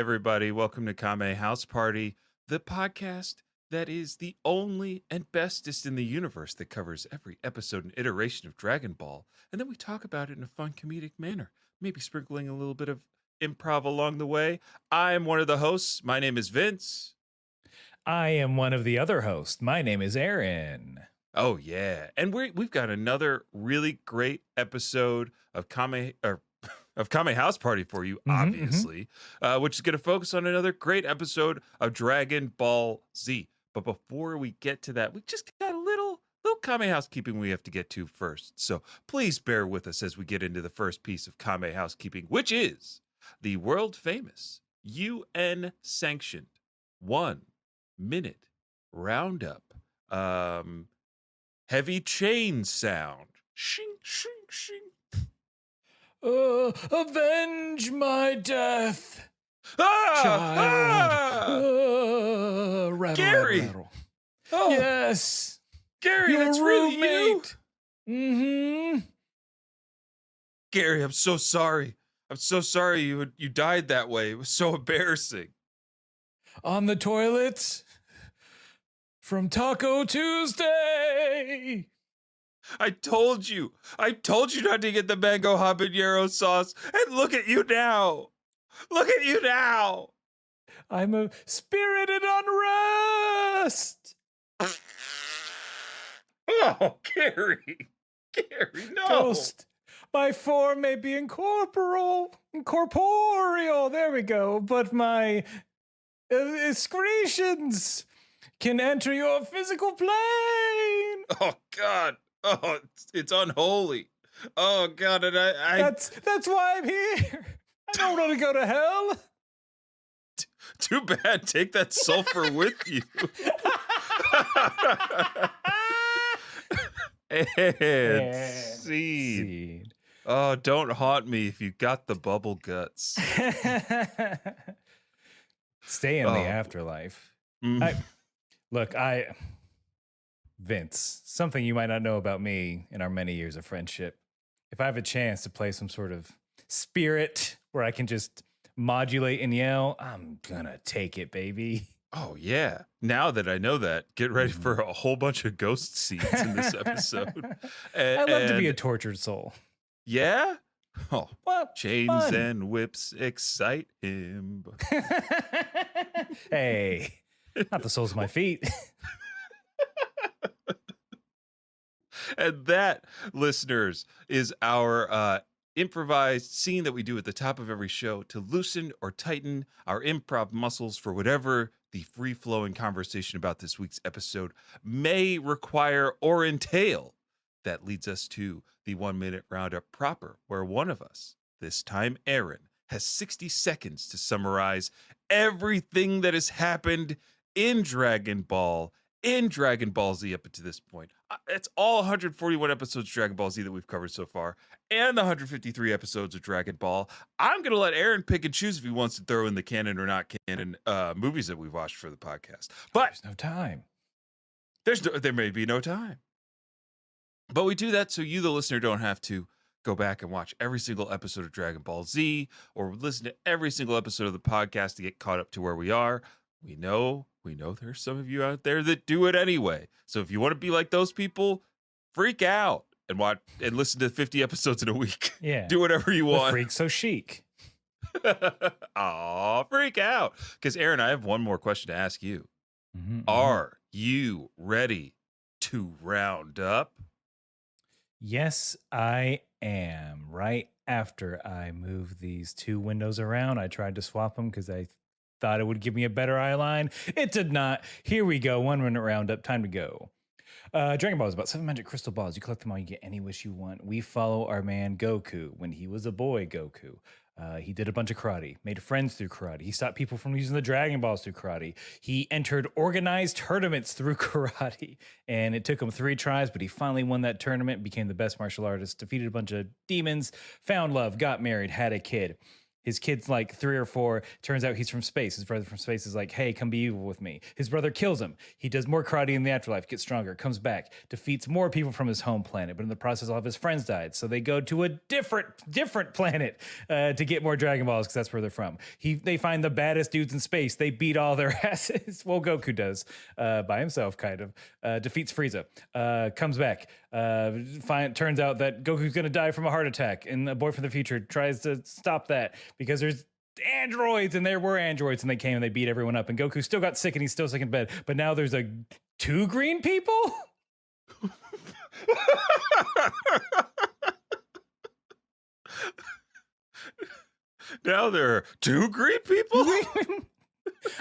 everybody. Welcome to Kame House Party, the podcast that is the only and bestest in the universe that covers every episode and iteration of Dragon Ball. And then we talk about it in a fun comedic manner, maybe sprinkling a little bit of improv along the way. I am one of the hosts. My name is Vince. I am one of the other hosts. My name is Aaron. Oh, yeah. And we've got another really great episode of Kame House Party for you, obviously, which is going to focus on another great episode of Dragon Ball Z. But before we get to that, we just got a little Kame housekeeping we have to get to first. So please bear with us as we get into the first piece of Kame housekeeping, which is the world famous UN sanctioned 1 minute roundup. Heavy chain sound. Shing, shing, shing. Avenge my death, child. Rattle, Gary. rattle. Oh, Yes, Gary, your that's really you. roommate. Gary, I'm so sorry. I'm so sorry you died that way. It was so embarrassing. On the toilet from Taco Tuesday. I told you not to get the mango habanero sauce. And look at you now. Look at you now. I'm a spirited unrest. Oh, Gary, no. Ghost, my form may be incorporeal. There we go. But my excretions can enter your physical plane. Oh, God. Oh, it's unholy. Oh, God. And I That's why I'm here. I don't want to go to hell. Too bad. Take that sulfur with you. And seed. Oh, don't haunt me if you got the bubble guts. Stay in the afterlife. Vince, something you might not know about me in our many years of friendship. If I have a chance to play some sort of spirit where I can just modulate and yell, I'm gonna take it, baby. Oh, yeah. Now that I know that, get ready for a whole bunch of ghost scenes in this episode. I love to be a tortured soul. Yeah? Oh, Well, chains fun. and whips excite him. Hey, not the soles of my feet. And that, listeners, is our improvised scene that we do at the top of every show to loosen or tighten our improv muscles for whatever the free-flowing conversation about this week's episode may require or entail. That leads us to the 1 minute roundup proper, where one of us, this time Aaron, has 60 seconds to summarize everything that has happened in Dragon Ball Z up to this point. It's all 141 episodes of Dragon Ball Z that we've covered so far, and the 153 episodes of Dragon Ball. I'm going to let Aaron pick and choose if he wants to throw in the canon or not canon movies that we've watched for the podcast. But There's no time. there may be no time. But we do that so you, the listener, don't have to go back and watch every single episode of Dragon Ball Z or listen to every single episode of the podcast to get caught up to where we are. We know there's some of you out there that do it anyway. So if you want to be like those people, freak out and watch and listen to 50 episodes in a week. Yeah. Do whatever you want. Freak so chic. Aw, freak out. Because Aaron, I have one more question to ask you. Are you ready to round up? Yes, I am. Right after I moved these two windows around, I tried to swap them because I thought it would give me a better eye line. It did not. Here we go. 1 minute roundup. Time to go. Dragon Ball is about 7 magic crystal balls. You collect them all, you get any wish you want. We follow our man Goku when he was a boy Goku. He did a bunch of karate, made friends through karate. He stopped people from using the Dragon Balls through karate. He entered organized tournaments through karate, and it took him 3 tries, but he finally won that tournament, became the best martial artist, defeated a bunch of demons, found love, got married, had a kid. His kid's like 3 or 4. Turns out he's from space. His brother from space is like, hey, come be evil with me. His brother kills him. He does more karate in the afterlife, gets stronger, comes back, defeats more people from his home planet. But in the process, all of his friends died. So they go to a different planet to get more Dragon Balls because that's where they're from. They find the baddest dudes in space. They beat all their asses. Well, Goku does by himself, kind of. Defeats Frieza. Comes back. Turns out that Goku's going to die from a heart attack. And a boy from the future tries to stop that because there's androids, and there were androids, and they came and they beat everyone up. And Goku still got sick, and he's still sick in bed. But now there's 2 green people. Now there are 2 green people.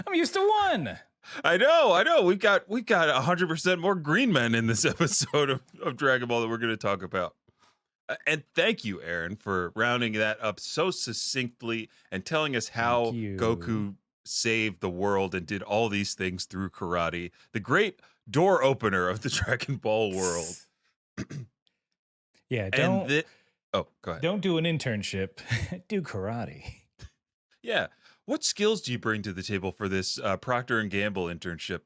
I'm used to 1. I know. We've got 100% more green men in this episode of Dragon Ball that we're going to talk about. And thank you, Aaron, for rounding that up so succinctly and telling us how Goku saved the world and did all these things through karate. The great door opener of the Dragon Ball world. Yeah, go ahead. Don't do an internship. Do karate. Yeah. What skills do you bring to the table for this Procter and Gamble internship?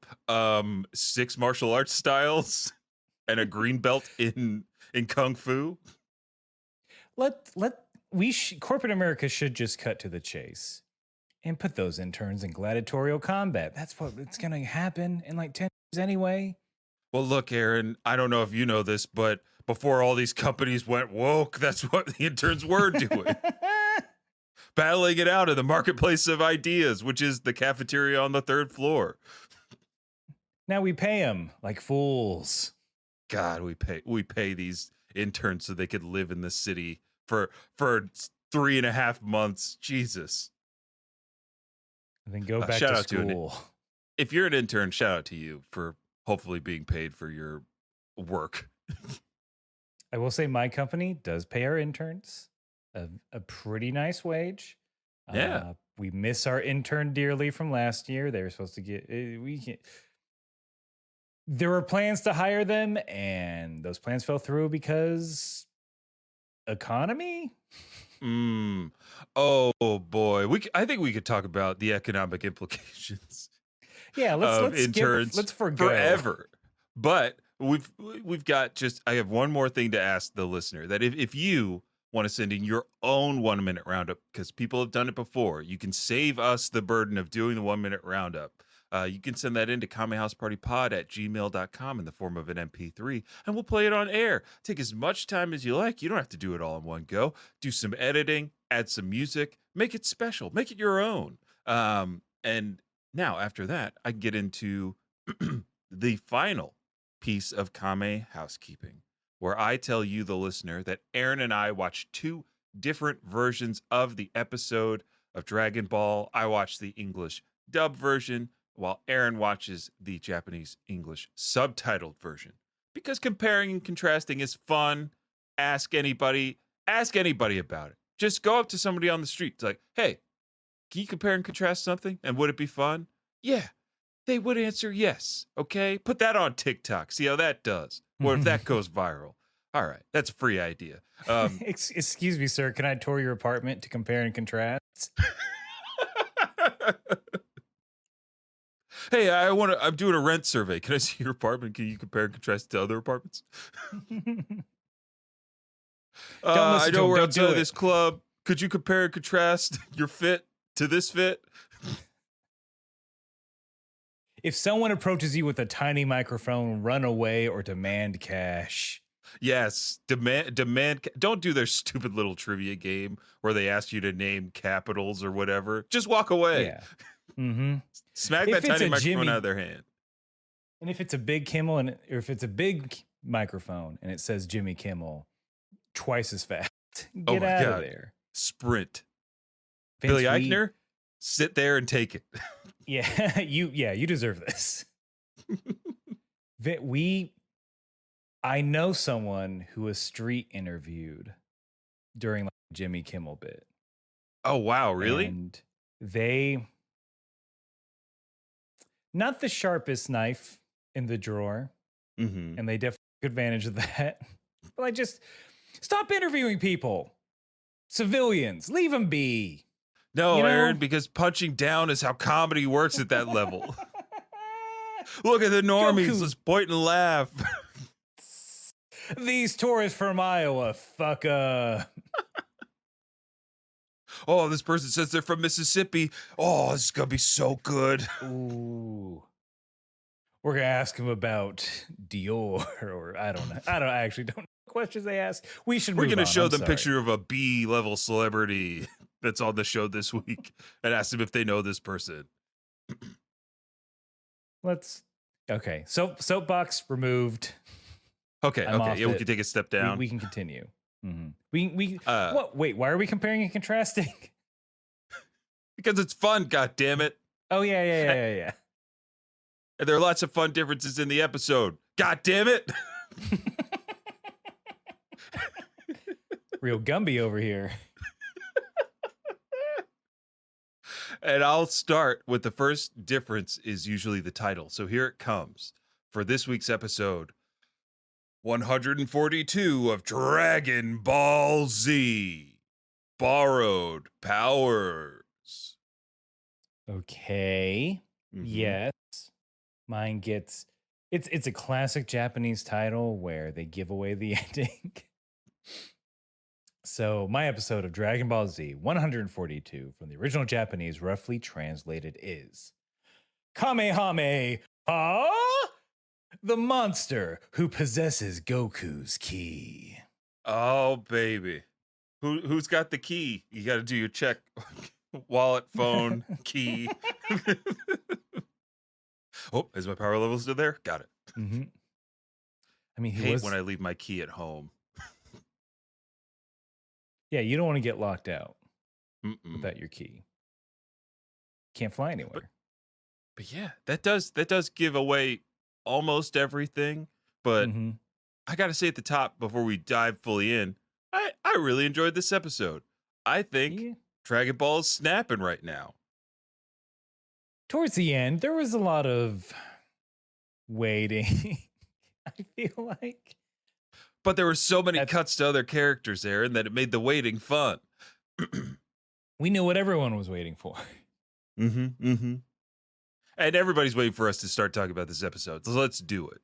6 martial arts styles and a green belt in kung fu. Corporate America should just cut to the chase and put those interns in gladiatorial combat. That's what it's going to happen in like 10 years anyway. Well, look, Aaron, I don't know if you know this, but before all these companies went woke, that's what the interns were doing. Battling it out in the marketplace of ideas, which is the cafeteria on the 3rd floor. Now we pay them like fools. God, we pay these interns so they could live in the city for 3.5 months. Jesus. And then go back to school. If you're an intern, shout out to you for hopefully being paid for your work. I will say my company does pay our interns a pretty nice wage. Yeah. We miss our intern dearly from last year. They were supposed to get there were plans to hire them, and those plans fell through because economy. Oh boy, I think we could talk about the economic implications. Yeah, let's interns let's forgo forever. But we've got I have one more thing to ask the listener, that if you want to send in your own 1-minute roundup, because people have done it before, you can save us the burden of doing the 1-minute roundup. You can send that in to kamehousepartypod@gmail.com in the form of an MP3, and we'll play it on air. Take as much time as you like. You don't have to do it all in one go. Do some editing, add some music, make it special, make it your own. And now, after that, I can get into the final piece of Kame housekeeping, where I tell you, the listener, that Aaron and I watched 2 different versions of the episode of Dragon Ball. I watched the English dub version, while Aaron watches the Japanese English subtitled version. Because comparing and contrasting is fun. Ask anybody about it. Just go up to somebody on the street. It's like, hey, can you compare and contrast something? And would it be fun? Yeah. They would answer yes. Okay. Put that on TikTok. See how that does. Or if that goes viral. All right. That's a free idea. Excuse me, sir. Can I tour your apartment to compare and contrast? Hey, I'm doing a rent survey. Can I see your apartment? Can you compare and contrast to other apartments? I know we're outside of this club. Could you compare and contrast your fit to this fit? If someone approaches you with a tiny microphone, run away or demand cash. Yes, demand. Don't do their stupid little trivia game where they ask you to name capitals or whatever. Just walk away. Yeah. Mm-hmm. Smack that tiny microphone out of their hand. And if it's a big Kimmel, or if it's a big microphone and it says Jimmy Kimmel, twice as fast. Get out of there. Sprint. Billy Eichner, sit there and take it. Yeah, you deserve this. I know someone who was street interviewed during like a Jimmy Kimmel bit. Oh wow, really? And they, not the sharpest knife in the drawer, and they definitely took advantage of that. But just stop interviewing people, civilians, leave them be. No, You know? Aaron, because punching down is how comedy works at that level. Look at the normies. Goku. Let's point and laugh. These tourists from Iowa, fucker. Oh, this person says they're from Mississippi. Oh, this is gonna be so good. Ooh. We're gonna ask him about Dior, or I don't know. I actually don't know the questions they ask. We should. We're move gonna on. show I'm them sorry. picture of a B-level celebrity that's on the show this week and ask them if they know this person. Let's. Okay, soapbox removed. Okay, I'm okay, off yeah, we it. can take a step down. We can continue. We Uh, what? Wait, why are we comparing and contrasting? because it's fun, god damn it. Oh yeah. And there are lots of fun differences in the episode. God damn it. Real Gumby over here. And I'll start with the first difference is usually the title. So here it comes for this week's episode 142 of Dragon Ball Z Borrowed Powers. Okay. Mhm. Yes. Mine gets it's a classic Japanese title where they give away the ending. So my episode of Dragon Ball Z 142 from the original Japanese roughly translated is Kamehame the monster who possesses Goku's key. Oh, baby. Who's got the key? You got to do your check. Wallet, phone, key. Oh, is my power level still there? Got it. Mm-hmm. I mean, Hate when I leave my key at home. Yeah, you don't want to get locked out Mm-mm. without your key. Can't fly anywhere. But yeah, that does give away almost everything. But Mhm. I got to say at the top before we dive fully in, I really enjoyed this episode. I think Yeah. Dragon Ball is snapping right now. Towards the end, there was a lot of waiting. I feel like. But there were so many That's- cuts to other characters there, and that it made the waiting fun. We knew what everyone was waiting for. And everybody's waiting for us to start talking about this episode. So let's do it.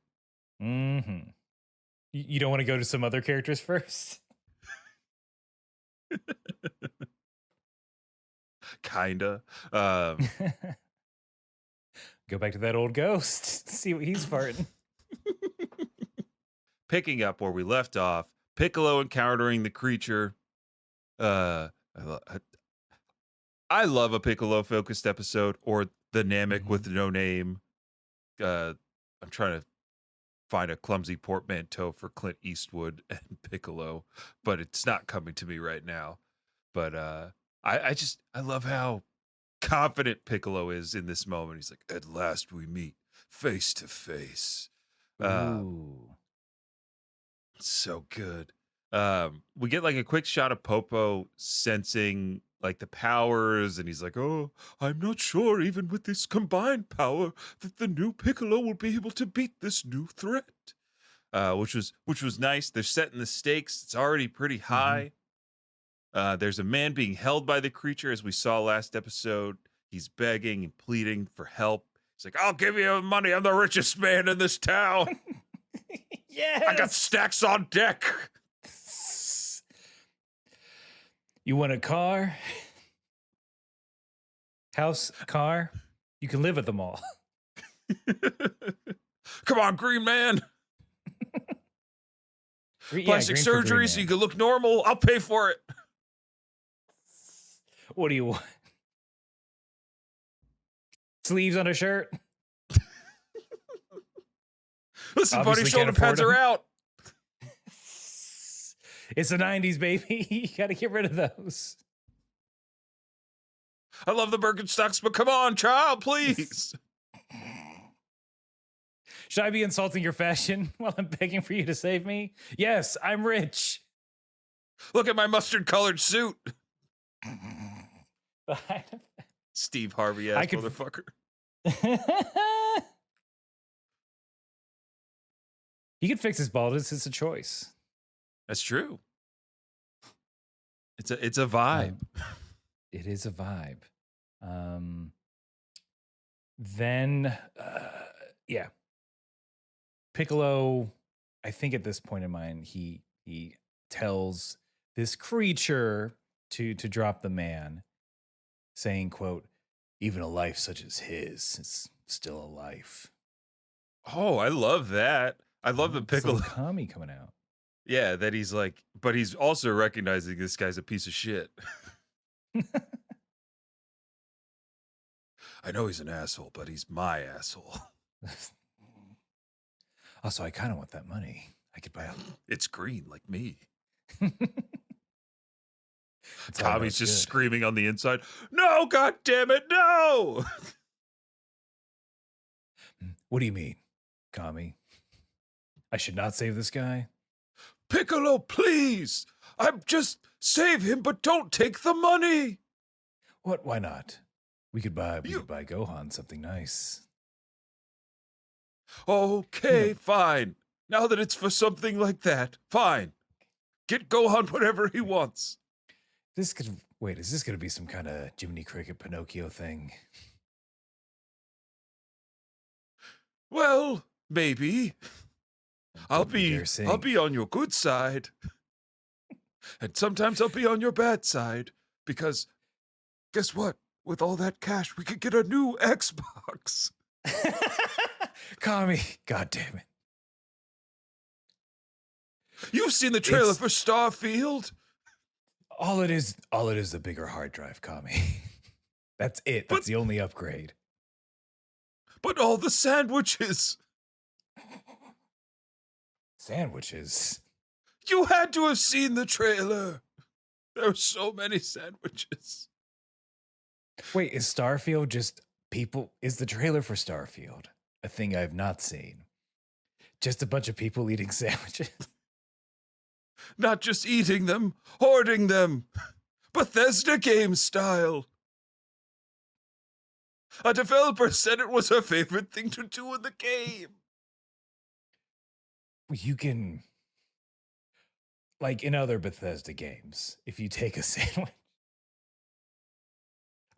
Mm-hmm. You don't want to go to some other characters first? Kinda. Go back to that old ghost. See what he's farting. Picking up where we left off, Piccolo encountering the creature. I love a Piccolo focused episode, or the Namek with no name. I'm trying to find a clumsy portmanteau for Clint Eastwood and Piccolo, but it's not coming to me right now. But I love how confident Piccolo is in this moment. He's like, at last we meet face to face. Ooh. So good. We get like a quick shot of Popo sensing like the powers, and he's like, oh, I'm not sure even with this combined power that the new Piccolo will be able to beat this new threat. Which was nice. They're setting the stakes. It's already pretty high. There's a man being held by the creature, as we saw last episode. He's begging and pleading for help. He's like, I'll give you money. I'm the richest man in this town. Yes. I got stacks on deck. You want a car? House, car? You can live at them all. Come on, Green Man. Yeah, Plastic green for Green surgery so Man. you can look normal. I'll pay for it. What do you want? Sleeves on a shirt? Listen, Obviously buddy, can't shoulder pads afford are 'em. out. It's the 90s, baby. You got to get rid of those. I love the Birkenstocks, but come on, child, please. Should I be insulting your fashion while I'm begging for you to save me? Yes, I'm rich. Look at my mustard-colored suit. Steve Harvey-ass I could- motherfucker. He could fix his baldness. It's a choice. That's true. It's a vibe. It is a vibe. Um, then, yeah, Piccolo. I think at this point in mind, he tells this creature to drop the man, saying, "quote Even a life such as his is still a life." Oh, I love that. I love the Oh, this little Piccolo. Kami coming out. Yeah, that he's like, but he's also recognizing this guy's a piece of shit. I know he's an asshole, but he's my asshole. Also, I kind of want that money. I could buy a. It's green like me. That's how I know Tommy's it's just good. screaming on the inside, "No, god damn it, no!" What do you mean, Kami? I should not save this guy? Piccolo, please! I'm just save him, but don't take the money. What? Why not? We could buy You Gohan something nice. okay? Fine. Now that it's for something like that, fine. Get Gohan whatever he wants. This could wait. Is this going to be some kind of Jiminy Cricket Pinocchio thing? Well, maybe. I'll Don't you dare be sing. on your good side, and sometimes I'll be on your bad side because guess what? With all that cash, we could get a new Xbox. Kami, god damn it! You've seen the trailer It's for Starfield? all it is. All it is a bigger hard drive, Kami. That's it. But That's the only upgrade. all the sandwiches. Sandwiches. You had to have seen the trailer. There are so many sandwiches. Wait, is Starfield just people? Is the trailer for Starfield a thing I've not seen? Just a bunch of people eating sandwiches? Not just eating them, hoarding them. Bethesda game style. A developer said it was her favorite thing to do in the game. You can, like in other Bethesda games, if you take a sandwich,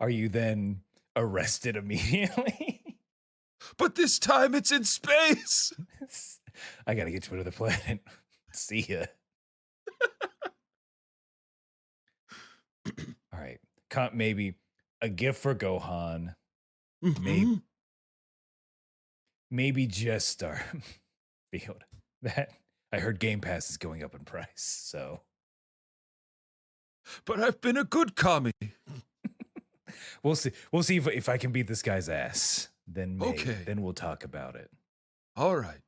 are you then arrested immediately? But this time it's in space. I gotta get to another planet. See ya. All right. Maybe a gift for Gohan. Mhm. Maybe just Starfield. That I heard Game Pass is going up in price. So But I've been a good Kami. we'll see. We'll see if I can beat this guy's ass. Then maybe. Okay. Then we'll talk about it. All right.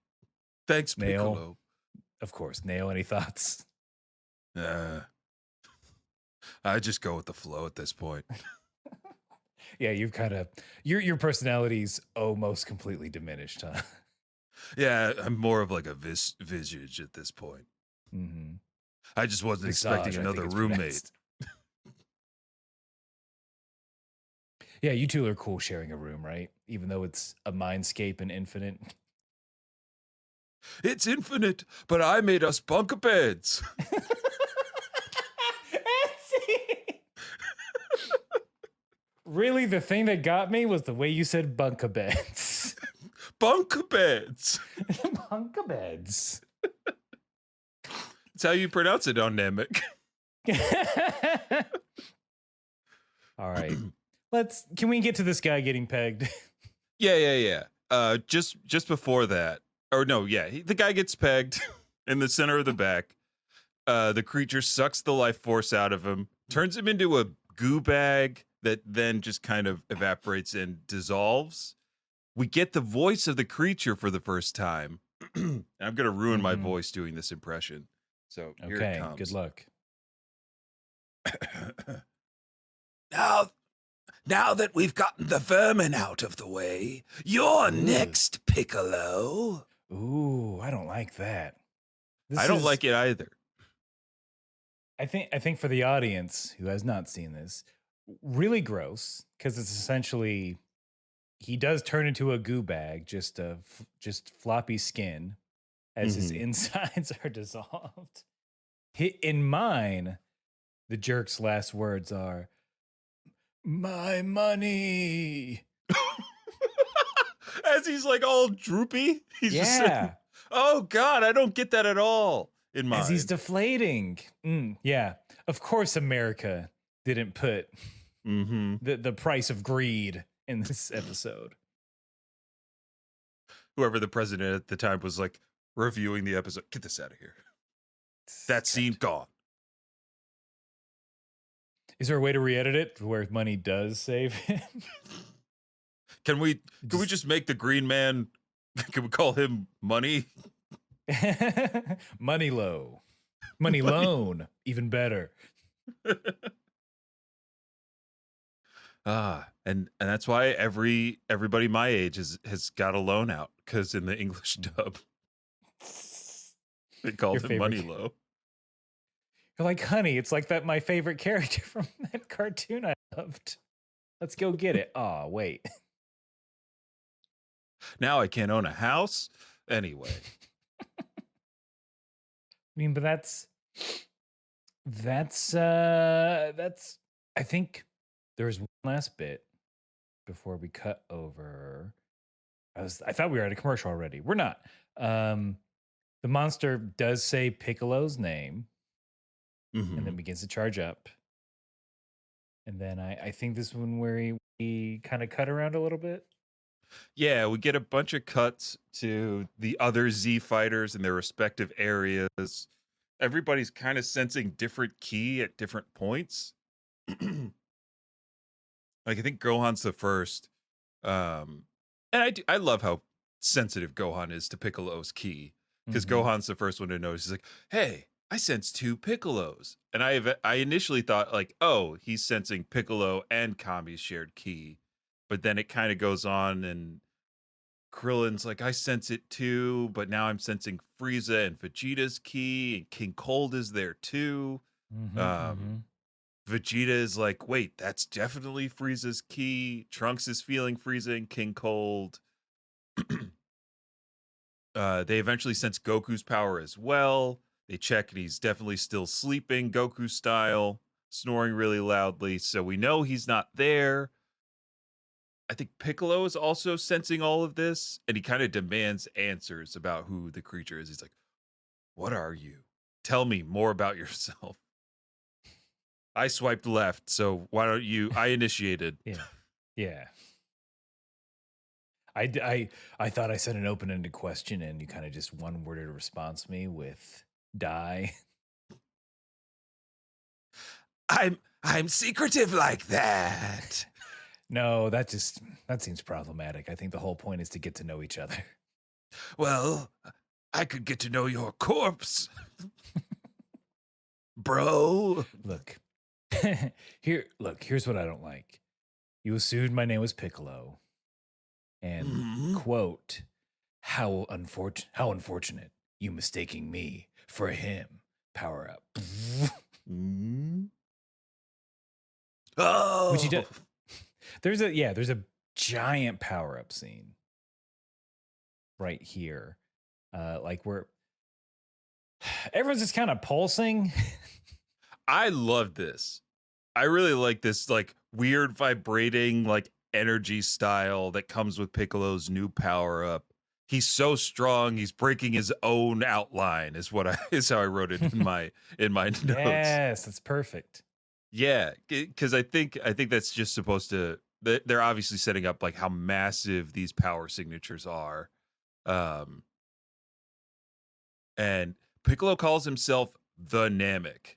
Thanks, Nail. Piccolo. Of course. Nail, any thoughts? I just go with the flow at this point. Yeah, you've kind of your personality's almost completely diminished, huh? Yeah, I'm more of like a visage at this point. Mm-hmm. I just wasn't expecting Visage, I another think it's roommate. pronounced. Yeah, you two are cool sharing a room, right? Even though it's a mindscape and infinite. It's infinite, but I made us bunk beds. Really, the thing that got me was the way you said bunka beds. Bunk beds. Bunka beds. That's how you pronounce it on Namek. All right. Can we get to this guy getting pegged? Yeah. Just before that, or no, yeah, the guy gets pegged in the center of the back. The creature sucks the life force out of him, turns him into a goo bag that then just kind of evaporates and dissolves. We get the voice of the creature for the first time. I'm gonna ruin my voice doing this impression. So here it comes. Good luck. Now that we've gotten the vermin out of the way, you're next, Piccolo. Ooh, I don't like that. I don't like it either. I think for the audience who has not seen this, really gross because it's essentially he does turn into a goo bag, just floppy skin as his insides are dissolved. In mine, the jerk's last words are, My money. As he's like all droopy, he's just saying, Yeah. oh God, I don't get that at all in mind. As he's deflating. Yeah. Of course, America didn't put the price of greed in this episode. Whoever the president at the time was like reviewing the episode, get this out of here. That scene gone. Is there a way to re-edit it where money does save him? Can we just make the Green Man? Can we call him Money? Money low. Money loan. Even better. And that's why everybody my age has got a loan out, because in the English dub they called him Money Low. You're like, honey, it's like that my favorite character from that cartoon I loved. Let's go get it. Oh, wait. Now I can't own a house anyway. I mean, but that's I think there's one last bit before we cut over. I thought we were at a commercial already. We're not. The monster does say Piccolo's name and then begins to charge up. And then I think this one where he kind of cut around a little bit. Yeah, we get a bunch of cuts to the other Z fighters in their respective areas. Everybody's kind of sensing different ki at different points. Like, I think Gohan's the first. And I love how sensitive Gohan is to Piccolo's ki, because Gohan's the first one to notice. He's like, hey, I sense 2 Piccolos. And I initially thought, like, oh, he's sensing Piccolo and Kame's shared ki. But then it kind of goes on, and Krillin's like, I sense it too, but now I'm sensing Frieza and Vegeta's ki, and King Cold is there too. Vegeta is like, wait, that's definitely Frieza's ki. Trunks is feeling Frieza and King Cold. They eventually sense Goku's power as well. They check, and he's definitely still sleeping, Goku style, snoring really loudly. So we know he's not there. I think Piccolo is also sensing all of this, and he kind of demands answers about who the creature is. He's like, what are you? Tell me more about yourself. I swiped left, so why don't you? I initiated. Yeah. I thought I sent an open-ended question, and you kind of just one-worded response me with die. I'm secretive like that. No, that seems problematic. I think the whole point is to get to know each other. Well, I could get to know your corpse, bro. Look, here's what I don't like. You assumed my name was Piccolo, and quote, how unfortunate you mistaking me for him. Power up. Oh, which he does. There's a giant power up scene right here, like where everyone's just kind of pulsing. I love this. I really like this, like, weird vibrating, like, energy style that comes with Piccolo's new power up. He's so strong, he's breaking his own outline. Is how I wrote it in my notes. Yes, that's perfect. Yeah, because I think that's just supposed to. They're obviously setting up like how massive these power signatures are, and Piccolo calls himself the Namek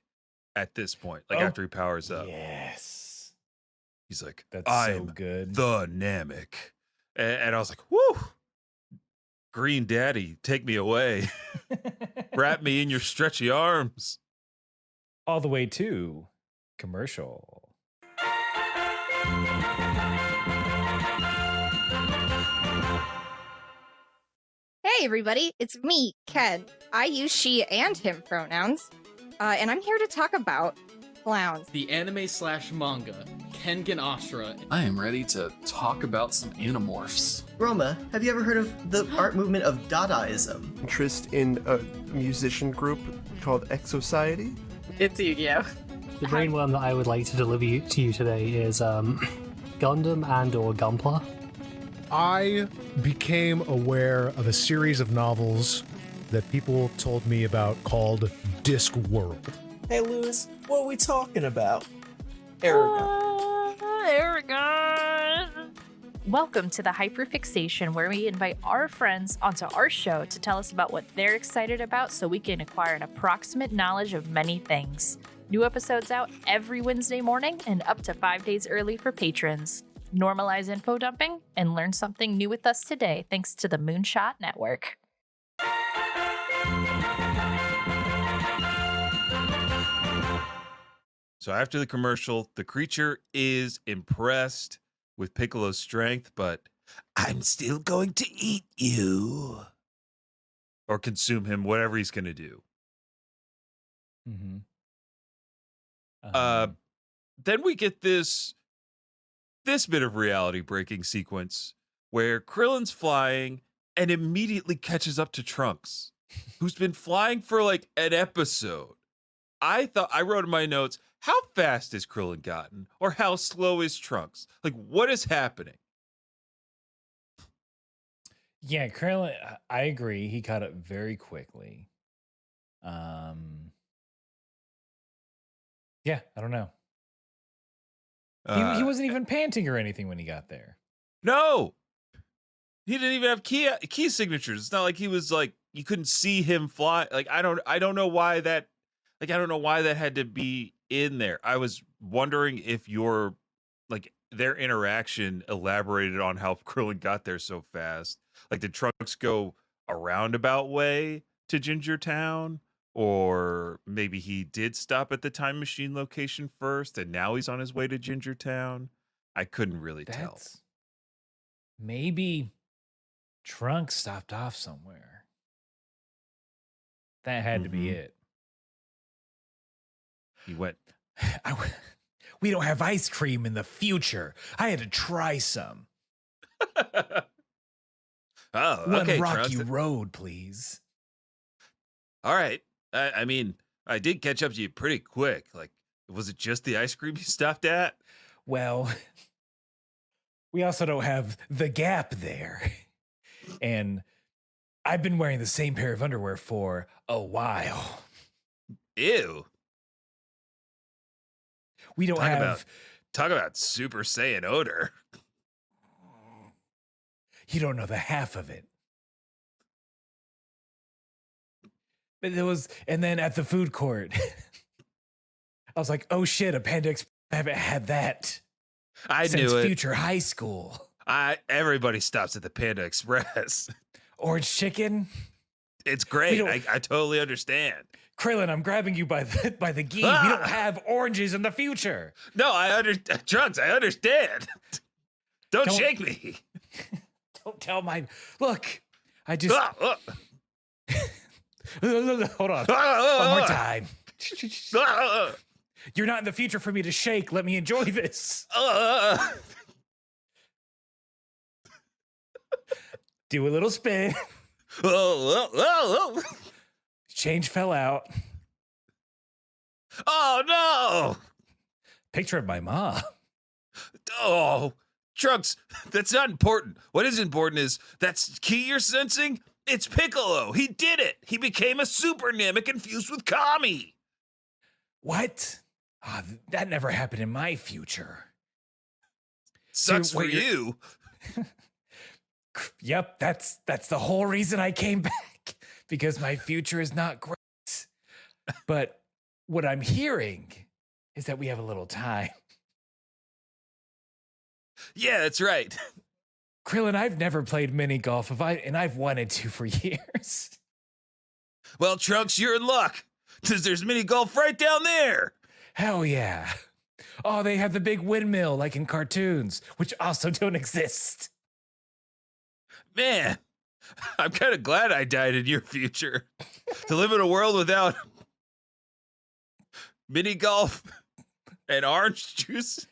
at this point. Like after he powers up, yes, he's like, that's I'm so good. The Namek, and I was like, whoo, Green Daddy, take me away, wrap me in your stretchy arms, all the way to commercial. Hey everybody, it's me, Ken. I use she and him pronouns, and I'm here to talk about clowns. The anime/manga, Kengan Ashura. I am ready to talk about some Animorphs. Roma, have you ever heard of the art movement of Dadaism? Interest in a musician group called Exociety? It's Yu-Gi-Oh! The brainworm that I would like to deliver to you today is Gundam and or Gunpla. I became aware of a series of novels that people told me about called Discworld. Hey, Lewis, what are we talking about? Aragon. Aragon. Welcome to the Hyperfixation, where we invite our friends onto our show to tell us about what they're excited about so we can acquire an approximate knowledge of many things. New episodes out every Wednesday morning and up to 5 days early for patrons. Normalize info dumping and learn something new with us today thanks to the Moonshot Network. So after the commercial, the creature is impressed with Piccolo's strength, but I'm still going to eat you. Or consume him, whatever he's going to do. Mm-hmm. Then we get this bit of reality breaking sequence where Krillin's flying and immediately catches up to Trunks, who's been flying for like an episode. I wrote in my notes, how fast has Krillin gotten? Or how slow is Trunks? Like, what is happening? Yeah, Krillin, I agree. He caught up very quickly. Yeah, I don't know. He wasn't even panting or anything when he got there. No, he didn't even have key signatures. It's not like he was like, you couldn't see him fly. Like, I don't know why that, like, I don't know why that had to be in there. I was wondering if their interaction elaborated on how Krillin got there so fast. Like, did Trunks go a roundabout way to Ginger Town? Or maybe he did stop at the time machine location first and now he's on his way to Ginger Town. I couldn't really tell. Maybe Trunks stopped off somewhere. That had to be it. He went, we don't have ice cream in the future. I had to try some. oh, One okay, rocky Trunks. road, please. All right. I mean, I did catch up to you pretty quick. Like, was it just the ice cream you stopped at? Well, we also don't have the Gap there. And I've been wearing the same pair of underwear for a while. Ew. We don't Talk about Super Saiyan odor. You don't know the half of it. But and then at the food court, I was like, oh shit, a Panda Express. I haven't had that I since knew it. Future High School. Everybody stops at the Panda Express. Orange chicken. It's great. I totally understand. Krillin, I'm grabbing you by the gi. We don't have oranges in the future. No, I understand. Trunks, I understand. Don't shake me. Don't tell my... Look, I just... Hold on. One more time. You're not in the future for me to shake. Let me enjoy this. Do a little spin. Change fell out. Oh, no. Picture of my mom. Oh, Trunks, that's not important. What is important is that's key you're sensing. It's Piccolo. He did it. He became a super Namekian fused with Kame. What? Oh, that never happened in my future. Sucks for you. Yep, that's the whole reason I came back, because my future is not great. But what I'm hearing is that we have a little time. Yeah, that's right. Krillin, I've never played mini golf, and I've wanted to for years. Well, Trunks, you're in luck, because there's mini golf right down there. Hell yeah. Oh, they have the big windmill like in cartoons, which also don't exist. Man, I'm kind of glad I died in your future. To live in a world without mini golf and orange juice.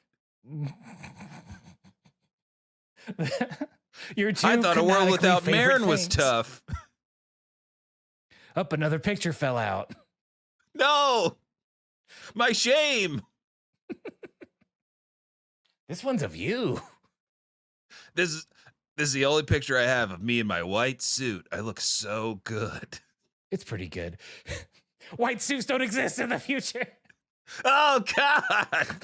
I thought a world without Marin was tough. Up, another picture fell out. No. My shame. This one's of you. This is the only picture I have of me in my white suit. I look so good. It's pretty good. White suits don't exist in the future. Oh God.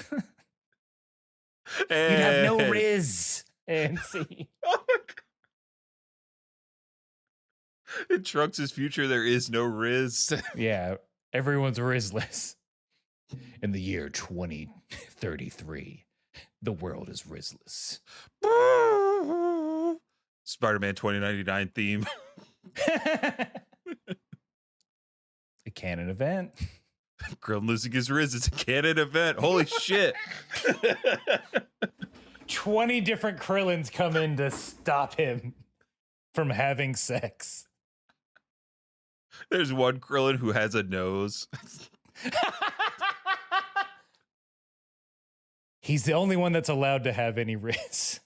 You'd have no Riz. And see. In Trunks' future, there is no Riz. Yeah, everyone's Rizless. In the year 2033, the world is Rizless. Spider-Man 2099 theme. A canon event. Krillin losing his Riz. It's a canon event. Holy shit. 20 different Krillins come in to stop him from having sex. There's one Krillin who has a nose. He's the only one that's allowed to have any Riz.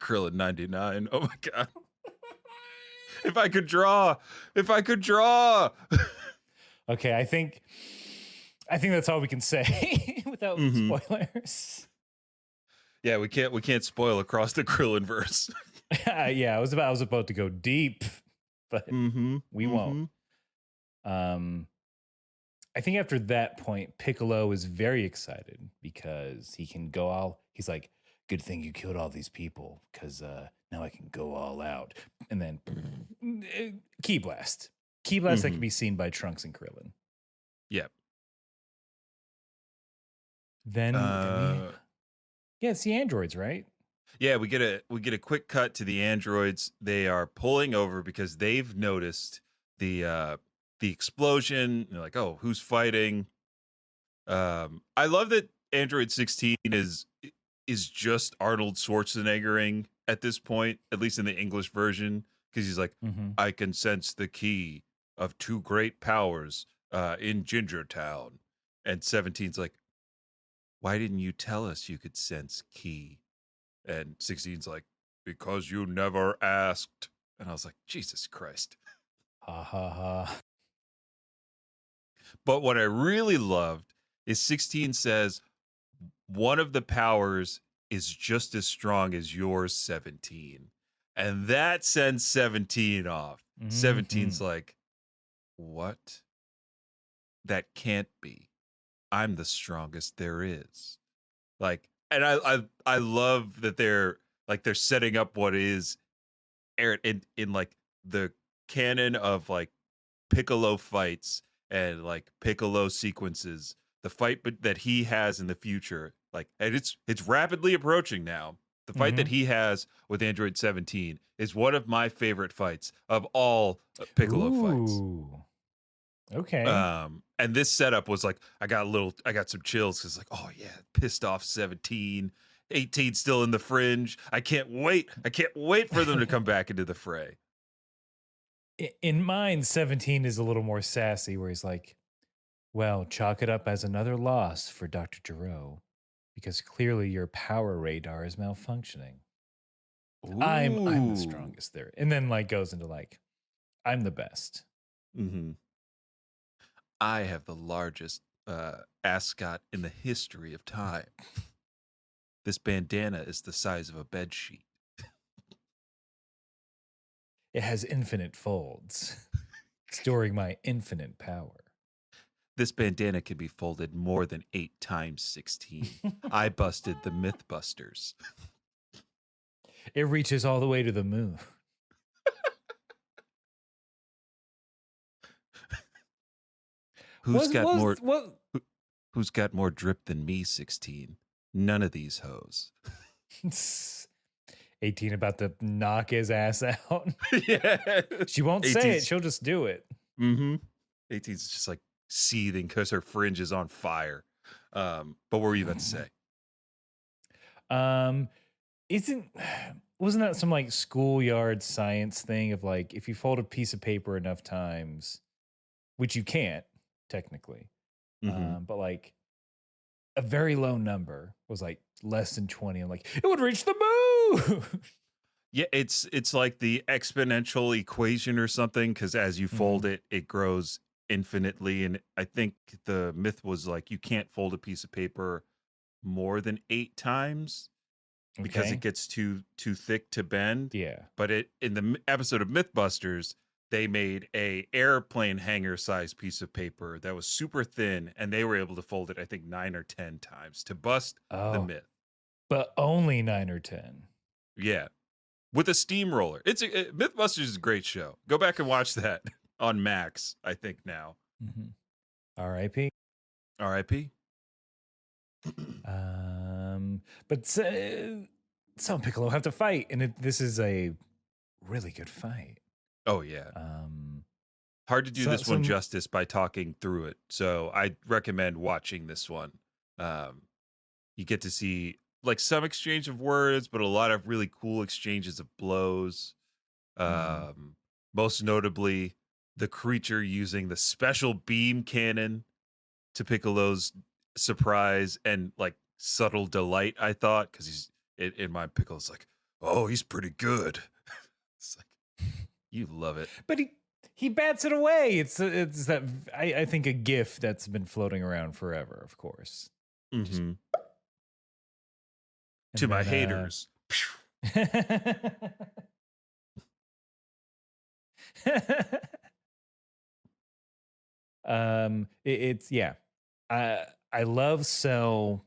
Krillin 99. Oh my God. If I could draw. If I could draw. Okay, I think that's all we can say without spoilers. Yeah, we can't spoil across the Krillin verse. Yeah, I was about to go deep, but we won't. I think after that point, Piccolo is very excited because he can go all. He's like, "Good thing you killed all these people, because now I can go all out." And then Ki Blast that can be seen by Trunks and Krillin. Yep. Then, yeah, it's the androids, right? Yeah, we get a quick cut to the androids. They are pulling over because they've noticed the explosion. They're like, "Oh, who's fighting?" I love that Android 16 is just Arnold Schwarzeneggering at this point, at least in the English version, because he's like, "I can sense the key of two great powers in Gingertown," and 17's like, "Why didn't you tell us you could sense key?" And 16's like, "Because you never asked." And I was like, Jesus Christ. Ha ha ha. But what I really loved is 16 says, one of the powers is just as strong as yours, 17. And that sends 17 off. 17's like, what? That can't be. I'm the strongest there is. Like, and I love that they're setting up what is in like the canon of like Piccolo fights and like Piccolo sequences, the fight that he has in the future, like, and it's rapidly approaching now. The fight that he has with Android 17 is one of my favorite fights of all Piccolo fights. Okay. And this setup was like, I got some chills because like, oh yeah, pissed off 17, 18 still in the fringe. I can't wait for them to come back into the fray. In mine, 17 is a little more sassy, where he's like, well, chalk it up as another loss for Dr. Giro, because clearly your power radar is malfunctioning. I'm the strongest there. And then like goes into like, I'm the best. I have the largest ascot in the history of time. This bandana is the size of a bed sheet. It has infinite folds, storing my infinite power. This bandana can be folded more than 8 times 16. I busted the Mythbusters. It reaches all the way to the moon. Who's got more drip than me, 16? None of these hoes. 18 about to knock his ass out. Yeah. She won't say it. She'll just do it. 18's just like seething because her fringe is on fire. But what were you about to say? Wasn't that some like schoolyard science thing of like, if you fold a piece of paper enough times, which you can't technically, but like a very low number was like less than 20. I'm like, it would reach the moon. Yeah, it's like the exponential equation or something, because as you fold it, it grows infinitely, and I think the myth was like you can't fold a piece of paper more than 8 times because Okay. it gets too thick to bend. Yeah. But in the episode of Mythbusters, they made a airplane hanger size piece of paper that was super thin, and they were able to fold it, I think, 9 or 10 times to bust the Oh, myth. but only 9 or 10. Yeah, with a steamroller. Mythbusters is a great show. Go back and watch that on Max, I think now. Mm-hmm. R.I.P. R.I.P. But some Piccolo have to fight, and this is a really good fight. Oh yeah. Hard to do so- this one some- justice by talking through it. So I recommend watching this one. You get to see like some exchange of words, but a lot of really cool exchanges of blows. Most notably, the creature using the special beam cannon to Piccolo's surprise and like subtle delight, I thought, because he's in my Piccolo's like, oh, he's pretty good. It's like, you love it. But he bats it away. It's that I think a GIF that's been floating around forever, of course. Mhm. And To my then, haters. It's yeah. I love Cell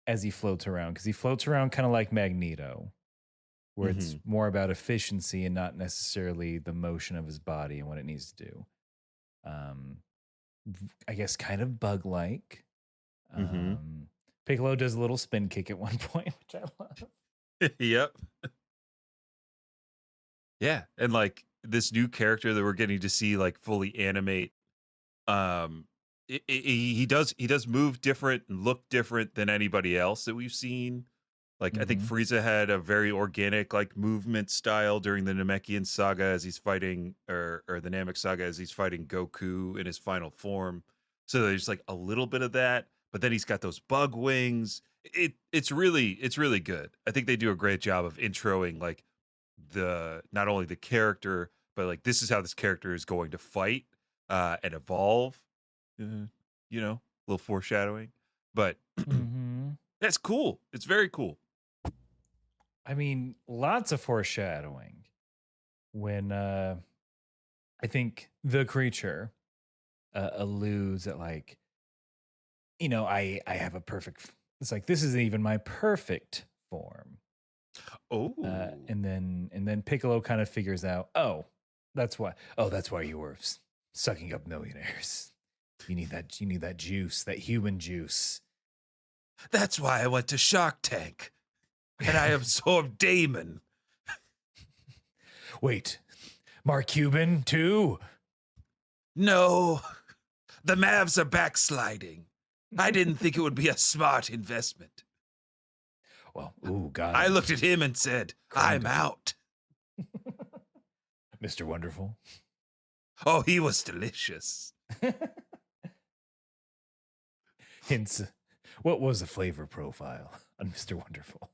as he floats around because he floats around kind of like Magneto, where it's more about efficiency and not necessarily the motion of his body and what it needs to do. I guess kind of bug-like. Piccolo does a little spin kick at one point, which I love. Yep. Yeah, and like this new character that we're getting to see like fully animate, he does move different and look different than anybody else that we've seen. Like I think Frieza had a very organic like movement style during the Namekian saga as he's fighting, or the Namek saga as he's fighting Goku in his final form. So there's like a little bit of that, but then he's got those bug wings. It's really good. I think they do a great job of introing like not only the character, but like this is how this character is going to fight and evolve. You know, a little foreshadowing, but that's cool. It's very cool. I mean, lots of foreshadowing when I think the creature alludes that like, you know, I have a perfect, it's like, this isn't even my perfect form. Oh, and then Piccolo kind of figures out, that's why you were sucking up millionaires. You need that juice, that human juice. That's why I went to Shark Tank and I absorbed Damon. Wait, Mark Cuban too? No, the Mavs are backsliding. I didn't think it would be a smart investment. Well, ooh, God. I looked at him and said, I'm out. Mr. Wonderful. Oh, he was delicious. Hints. What was the flavor profile on Mr. Wonderful?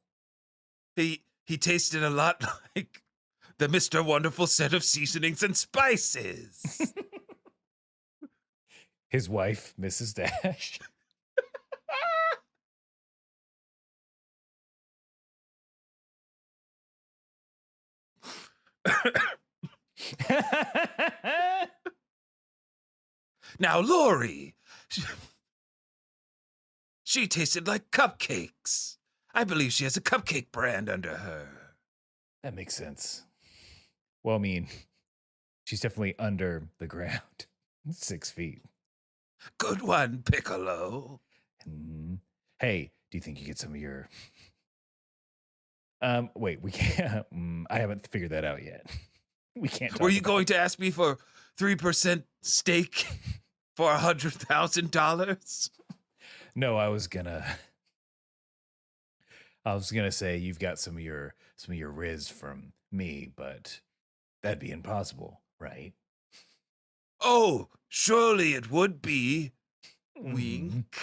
He tasted a lot like the Mr. Wonderful set of seasonings and spices. His wife, Mrs. Dash. Now, Lori, she tasted like cupcakes. I believe she has a cupcake brand under her. That makes sense. Well, I mean, she's definitely under the ground. 6 feet. Good one, Piccolo. Hey, do you think you get some of your... wait, we can't... I haven't figured that out yet. We can't talk Were you about going to ask me for 3% stake for $100,000? No, I was gonna say you've got some of your riz from me, but that'd be impossible, right? Oh, surely it would be. Wink.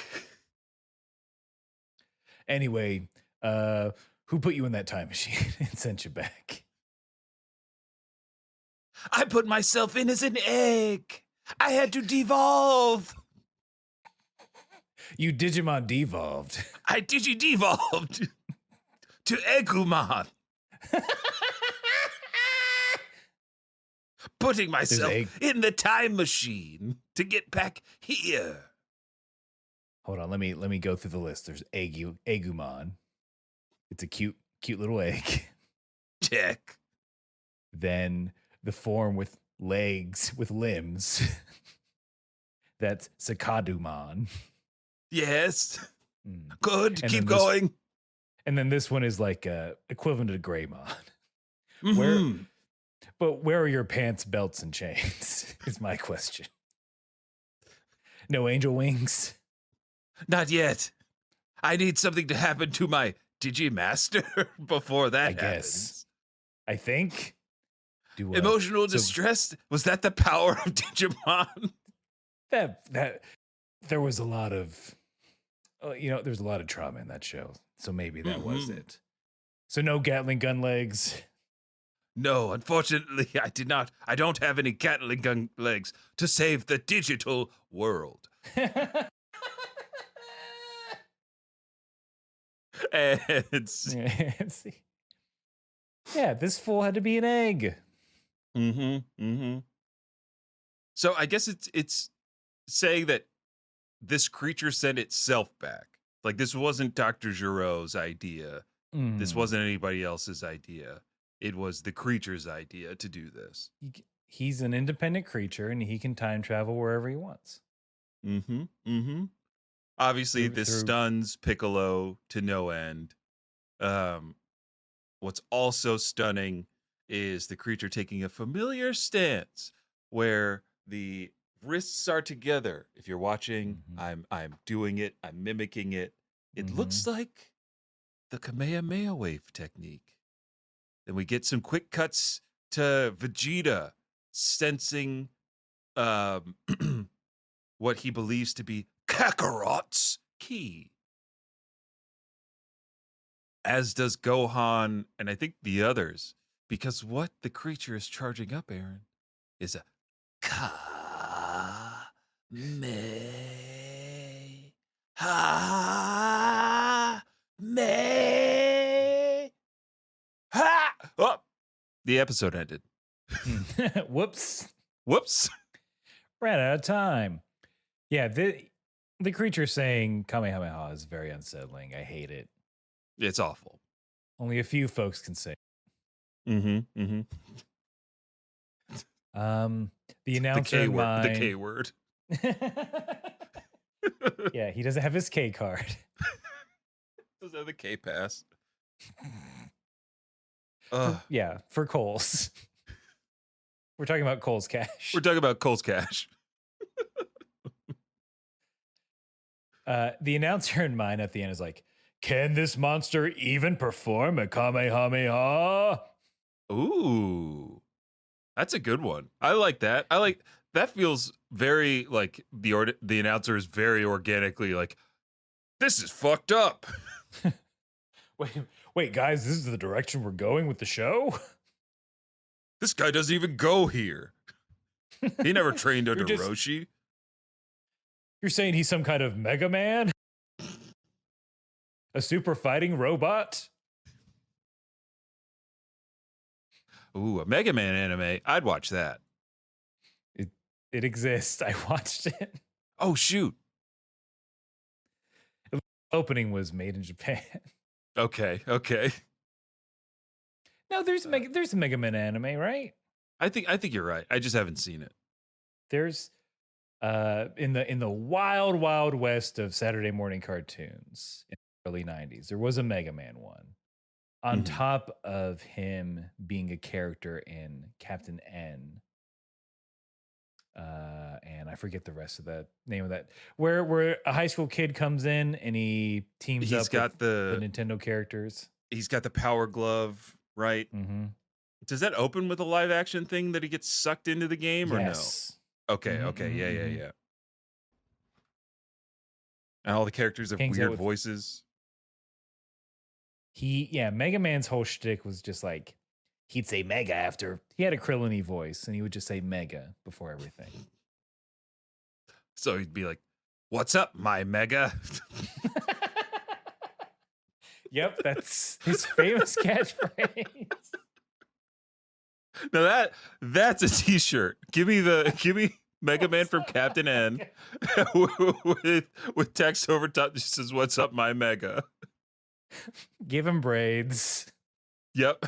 Anyway, who put you in that time machine and sent you back? I put myself in as an egg. I had to devolve. You Digimon devolved. I digi-devolved to Agumon. Putting myself in the time machine to get back here. Hold on, let me go through the list. There's Agumon. It's a cute little egg. Check. Then the form with legs, with limbs. That's Sakadumon. Yes. Mm. Good. And Keep then going. And then this one is like equivalent to Greymon. Mhm. Where are your pants, belts, and chains? Is my question. No angel wings? Not yet. I need something to happen to my Digimaster before that I guess. happens. I think. Emotional distress? Was that the power of Digimon? That there was a lot of there's a lot of trauma in that show. So maybe that was it. So no Gatling gun legs. No, unfortunately, I don't have any Gatling gun legs to save the digital world. And yeah, this fool had to be an egg. So I guess it's saying that this creature sent itself back. Like, this wasn't Dr. Giroux's idea. This wasn't anybody else's idea. It was the creature's idea to do this. He's an independent creature, and he can time travel wherever he wants. Obviously, this stuns Piccolo to no end. What's also stunning is the creature taking a familiar stance where the wrists are together. If you're watching, I'm doing it. I'm mimicking it. It looks like the Kamehameha wave technique. Then we get some quick cuts to Vegeta sensing what he believes to be Kakarot's key. As does Gohan and I think the others, because what the creature is charging up, Aaron, is a Kame Ha Me Ha. Oh, the episode ended. Whoops. Ran out of time. Yeah, the creature saying Kamehameha is very unsettling. I hate it. It's awful. Only a few folks can say. The announcer the K word. Yeah, he doesn't have his K card. Doesn't have the K pass. Yeah, for Coles. We're talking about Coles Cash. We're talking about Coles Cash. The announcer in mine at the end is like, can this monster even perform a Kamehameha? Ooh, that's a good one. I like that. That feels very like the announcer is very organically like, this is fucked up. Wait, guys, this is the direction we're going with the show? This guy doesn't even go here. He never trained under Roshi. You're saying he's some kind of Mega Man? A super fighting robot? Ooh, a Mega Man anime. I'd watch that. It exists. I watched it. Oh, shoot. The opening was made in Japan. Okay. No, there's a Mega Man anime, right? I think you're right. I just haven't seen it. There's in the wild west of Saturday morning cartoons in the early 90s, there was a Mega Man one. On top of him being a character in Captain N. And I forget the rest of the name of that. Where a high school kid comes in and he teams up with the Nintendo characters. He's got the power glove, right? Does that open with a live action thing that he gets sucked into the game or no? Okay. Yeah. And all the characters have weird voices. Mega Man's whole shtick was just like, he'd say Mega after he had a Krillin-y voice, and he would just say Mega before everything. So he'd be like, "What's up, my mega?" Yep, that's his famous catchphrase. Now that's a t-shirt. Give me Mega Man from Captain N with text over top that says, "What's up, my mega?" Give him braids. Yep.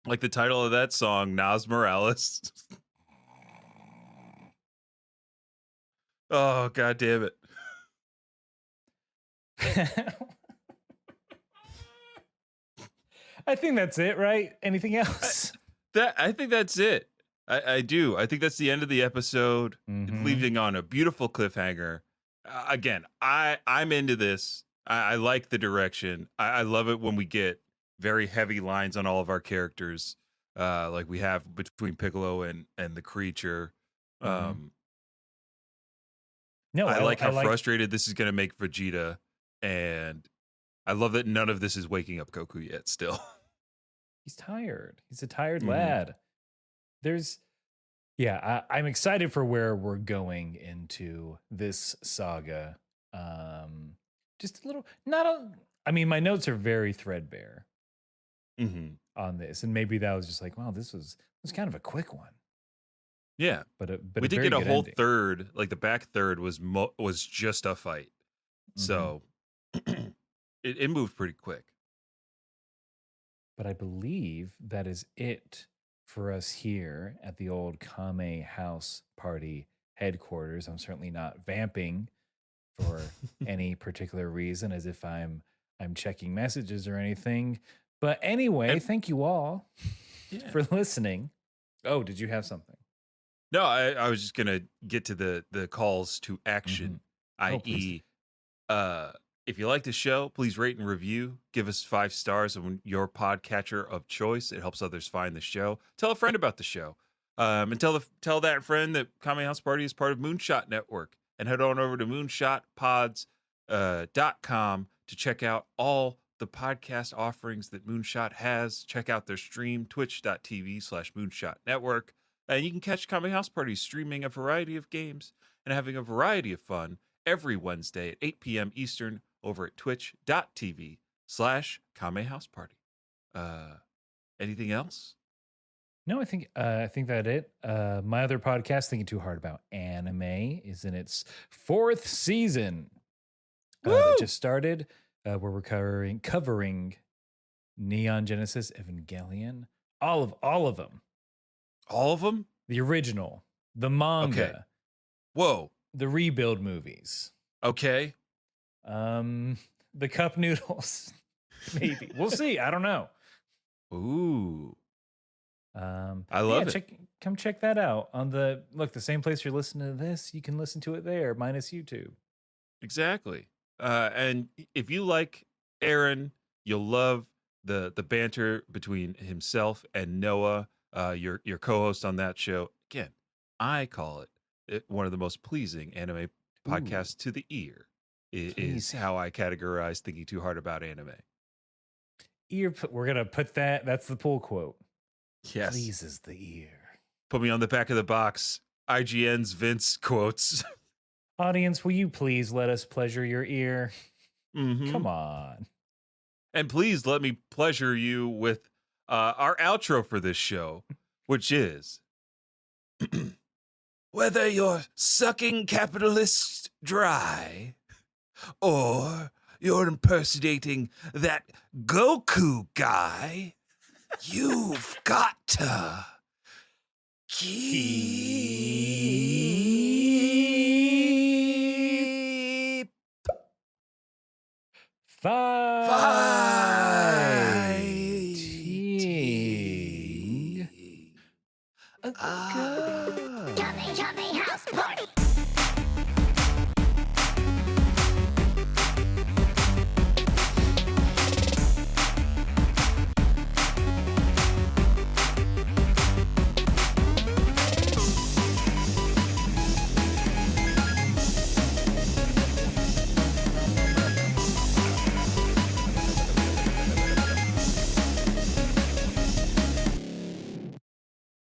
Like the title of that song, Nas Morales. Oh, god damn it. I think that's it, right? Anything else? I think that's it. I do. I think that's the end of the episode, leaving on a beautiful cliffhanger. Again, I'm into this. I like the direction. I love it when we get very heavy lines on all of our characters, like we have between Piccolo and the creature. No, I like how frustrated this is going to make Vegeta, and I love that none of this is waking up Goku yet. Still, he's tired. He's a tired lad. I'm excited for where we're going into this saga. Just a little, my notes are very threadbare on this, and maybe that was just like, wow, this was kind of a quick one. Yeah, but we did get a whole third, like the back third was just a fight, so it moved pretty quick. But I believe that is it for us here at the old Kame House Party headquarters. I'm certainly not vamping for any particular reason, as if I'm checking messages or anything. But anyway, thank you all for listening. Oh, did you have something? No, I was just gonna get to the calls to action, i.e., if you like the show, please rate and review. Give us 5 stars on your podcatcher of choice. It helps others find the show. Tell a friend about the show, and tell that friend that Kame House Party is part of Moonshot Network. And head on over to moonshotpods.com to check out all the podcast offerings that Moonshot has. Check out their stream, twitch.tv/Moonshot Network. And you can catch Kame House Party streaming a variety of games and having a variety of fun every Wednesday at 8 p.m. Eastern over at twitch.tv/Kame House Party. Anything else? No, I think that's it. My other podcast, Thinking Too Hard About Anime, is in its 4th season. That just started. Where we're covering Neon Genesis Evangelion, all of them. All of them? The original, the manga. Okay. Whoa. The rebuild movies. Okay. The cup noodles. Maybe. We'll see. I don't know. Ooh. I love it. Come check that out on the same place you're listening to this. You can listen to it there, minus YouTube. Exactly. And if you like Aaron, you'll love the banter between himself and Noah, your co-host on that show. Again, I call it one of the most pleasing anime podcasts to the ear. Is how I categorize Thinking Too Hard About Anime. We're gonna put that. That's the pull quote. Yes. Pleases the ear. Put me on the back of the box. IGN's Vince quotes. Audience, will you please let us pleasure your ear? Mm-hmm. Come on. And please let me pleasure you with our outro for this show, which is whether you're sucking capitalists dry or you're impersonating that Goku guy, you've got to keep fighting. Kame House Party.